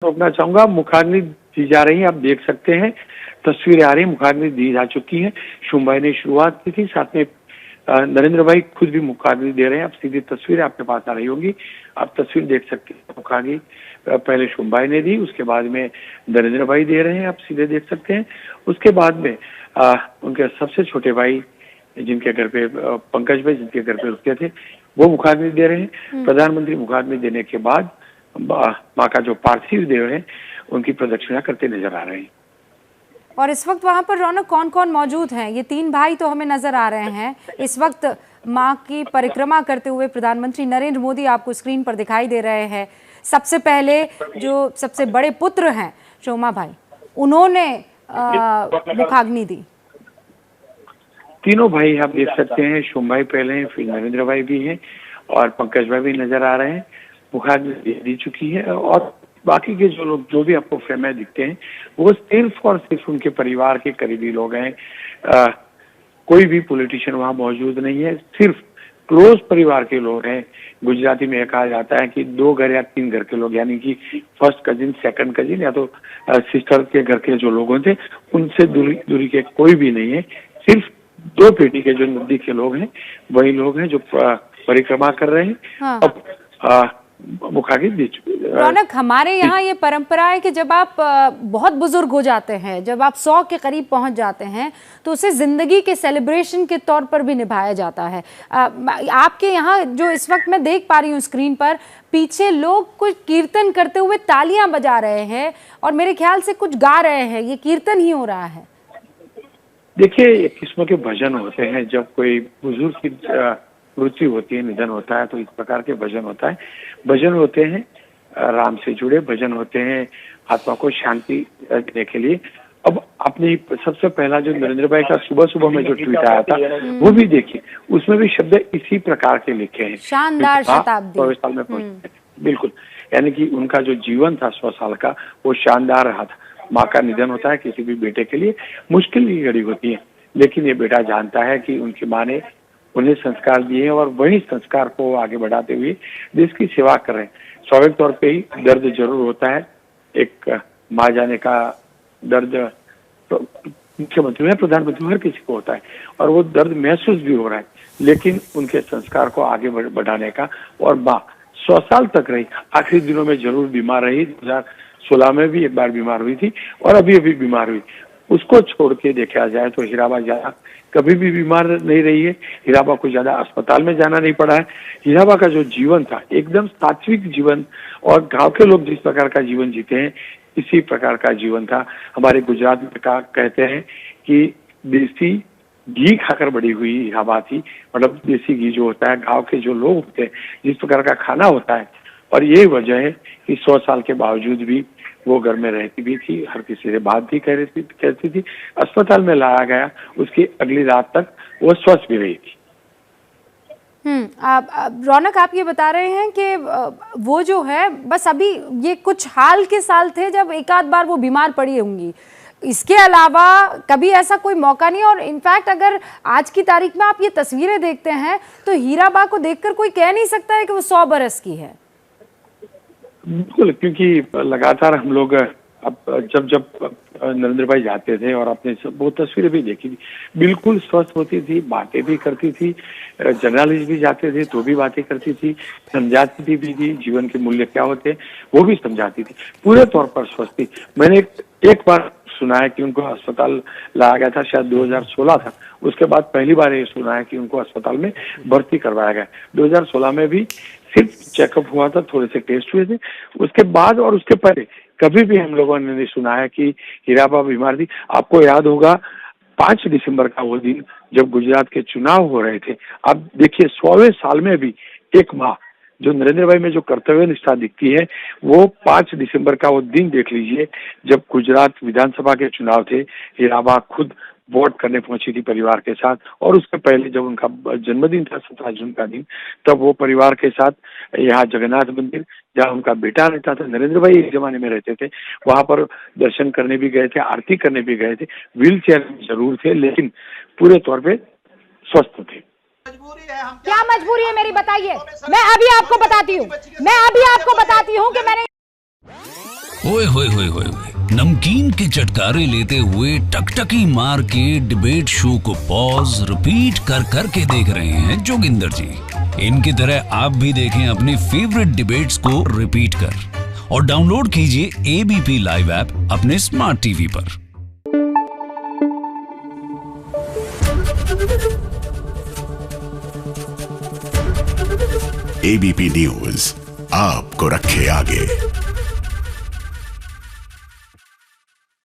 रोकना चाहूंगा। मुखाग्नि दी जा रही है, आप देख सकते हैं, तस्वीरें आ रही है, मुखाग्नि दी जा चुकी है। शुभम भाई ने शुरुआत की थी, साथ में नरेंद्र भाई खुद भी मुखाग्नि दे रहे हैं। अब सीधी तस्वीरें आपके पास आ रही होंगी, आप तस्वीर देख सकते हैं। मुखाग्नि पहले शुभम भाई ने दी, उसके बाद में नरेंद्र भाई दे रहे हैं, आप सीधे देख सकते हैं। उसके बाद में उनके सबसे छोटे भाई जिनके घर पे पंकज भाई जिनके घर पे रुकते थे, वो मुखाग्नि दे रहे हैं। प्रधानमंत्री मुखाग्नि देने के बाद माँ का जो पार्थिव देह है उनकी प्रदक्षिणा करते नजर आ रहे हैं। और इस वक्त वहां पर रौनक कौन कौन मौजूद हैं? ये तीन भाई तो हमें नजर आ रहे हैं। इस वक्त मां की परिक्रमा करते हुए प्रधानमंत्री नरेंद्र मोदी आपको स्क्रीन पर दिखाई दे रहे हैं। सबसे पहले जो सबसे बड़े पुत्र हैं शोमा भाई, उन्होंने मुखाग्नि दी। तीनों भाई आप देख सकते हैं, शुभम भाई पहले हैं, फिर नरेंद्र भाई भी हैं और पंकज भाई भी नजर आ रहे हैं। मुखाग्नि दी चुकी है और बाकी के जो लोग जो भी आपको फ्रेम में दिखते हैं वो सिर्फ और सिर्फ उनके परिवार के करीबी लोग हैं। कोई भी पॉलिटिशियन वहां मौजूद नहीं है, सिर्फ क्लोज परिवार के लोग हैं। गुजराती में कहा जाता है कि 2 घर या 3 घर के लोग, यानी कि फर्स्ट कजिन, सेकंड कजिन या तो सिस्टर के घर के जो लोग थे उनसे दूरी के कोई भी नहीं है। सिर्फ 2 पेटी के जो नजदीक के लोग हैं वही लोग हैं जो परिक्रमा कर रहे हैं। हाँ। अब मुखाग्नि दी चुकी है। रौनक, हमारे यहाँ ये परंपरा है कि जब आप बहुत बुजुर्ग हो जाते हैं, जब आप 100 के करीब पहुंच जाते हैं, तो उसे जिंदगी के सेलिब्रेशन के तौर पर भी निभाया जाता है। आपके यहाँ जो इस वक्त मैं देख पा रही हूँ स्क्रीन पर, पीछे लोग कुछ कीर्तन करते हुए तालियां बजा रहे हैं और मेरे ख्याल से कुछ गा रहे हैं। ये कीर्तन ही हो रहा है। देखिए, एक किस्म के भजन होते हैं। जब कोई बुजुर्ग की मृत्यु होती है, निधन होता है, तो इस प्रकार के भजन होता है। भजन होते हैं राम से जुड़े, भजन होते हैं आत्मा को शांति देने के लिए। अब आपने सबसे पहला जो नरेंद्र भाई का सुबह सुबह में जो ट्वीट आया था वो भी देखिए, उसमें भी शब्द इसी प्रकार के लिखे हैं। शानदार शताब्दी 100 साल में पहुंचे, बिल्कुल, यानी कि उनका जो जीवन था 100 साल का वो शानदार रहा था। माँ का निधन होता है किसी भी बेटे के लिए मुश्किल की घड़ी होती है, लेकिन ये बेटा जानता है कि उनकी माँ ने उन्हें संस्कार दिए हैं और वही संस्कार को आगे बढ़ाते हुए देश की सेवा कर रहे हैं। स्वाभाविक तौर पे ही दर्द जरूर होता है, एक माँ जाने का दर्द तो मुख्यमंत्री में, प्रधानमंत्री में, हर किसी को होता है और वो दर्द महसूस भी हो रहा है। लेकिन उनके संस्कार को आगे बढ़ाने का, और माँ 100 साल तक रही, आखिरी दिनों में जरूर बीमार रही, 2016 में भी एक बार बीमार हुई थी और अभी बीमार हुई। उसको छोड़ के देखा जाए तो हीराबा ज्यादा कभी भी बीमार नहीं रही है। हीराबा को ज्यादा अस्पताल में जाना नहीं पड़ा है। हीराबा का जो जीवन था एकदम सात्विक जीवन, और गांव के लोग जिस प्रकार का जीवन जीते हैं इसी प्रकार का जीवन था। हमारे गुजरात में कहते हैं कि देसी घी खाकर बड़ी हुई हीराबा थी। मतलब देसी घी जो होता है, गाँव के जो लोग होते हैं जिस प्रकार का खाना होता है, और यही वजह है कि 100 साल के बावजूद भी वो घर में रहती भी थी, हर किसी से बात भी कहती थी। अस्पताल में लाया गया, उसकी अगली रात तक वो स्वस्थ भी रही थी। रौनक, आप ये बता रहे हैं कि वो जो है बस अभी ये कुछ हाल के साल थे जब एक आध बार वो बीमार पड़ी होंगी, इसके अलावा कभी ऐसा कोई मौका नहीं। और इनफैक्ट अगर आज की तारीख में आप ये तस्वीरें देखते हैं तो हीराबा को देखकर कोई कह नहीं सकता है कि वो 100 बरस की है। बिल्कुल, क्योंकि लगातार हम लोग अब जब नरेंद्र भाई जाते थे और आपने वो तस्वीरें भी देखी थी, बिल्कुल स्वस्थ होती थी, बातें भी करती थी, जर्नलिस्ट भी जाते थे तो भी बातें करती थी, समझाती भी थी, जीवन के मूल्य क्या होते हैं वो भी समझाती थी, पूरे तौर पर स्वस्थ थी। मैंने एक बार सुना है कि उनको अस्पताल लाया गया था, शायद 2016 था। उसके बाद पहली बार ये सुना है कि उनको अस्पताल में भर्ती करवाया गया। 2016 में भी सिर्फ चेकअप हुआ था, थोड़े से टेस्ट हुए थे। उसके बाद और उसके पहले कभी भी हम लोगों ने नहीं सुना है कि हीराबा बीमार थी। आपको याद होगा 5 दिसंबर का वो दिन जब गुजरात के चुनाव हो रहे थे। आप देखिए 100वें साल में भी एक माँ, जो नरेंद्र भाई में जो कर्तव्य निष्ठा दिखती है, वो 5 दिसंबर का वो दिन देख लीजिए जब गुजरात विधानसभा के चुनाव थे। हीराबा खुद वोट करने पहुंची थी परिवार के साथ, और उसके पहले जब उनका जन्मदिन था 17 जून का दिन, तब वो परिवार के साथ यहाँ जगन्नाथ मंदिर जहाँ उनका बेटा रहता था, नरेंद्र भाई एक जमाने में रहते थे, वहां पर दर्शन करने भी गए थे, आरती करने भी गए थे। व्हील चेयर जरूर थे लेकिन पूरे तौर पे स्वस्थ थे। क्या मजबूरी है मेरी, बताइए। मैं अभी आपको बताती हूँ कि मैंने ओए होए होए होए, नमकीन के चटकारे लेते हुए टकटकी मार के डिबेट शो को पॉज रिपीट कर करके देख रहे हैं जोगिंदर जी। इनकी तरह आप भी देखें अपने फेवरेट डिबेट्स को रिपीट कर और डाउनलोड कीजिए एबीपी लाइव ऐप अपने स्मार्ट टीवी पर। एबीपी न्यूज आपको रखे आगे।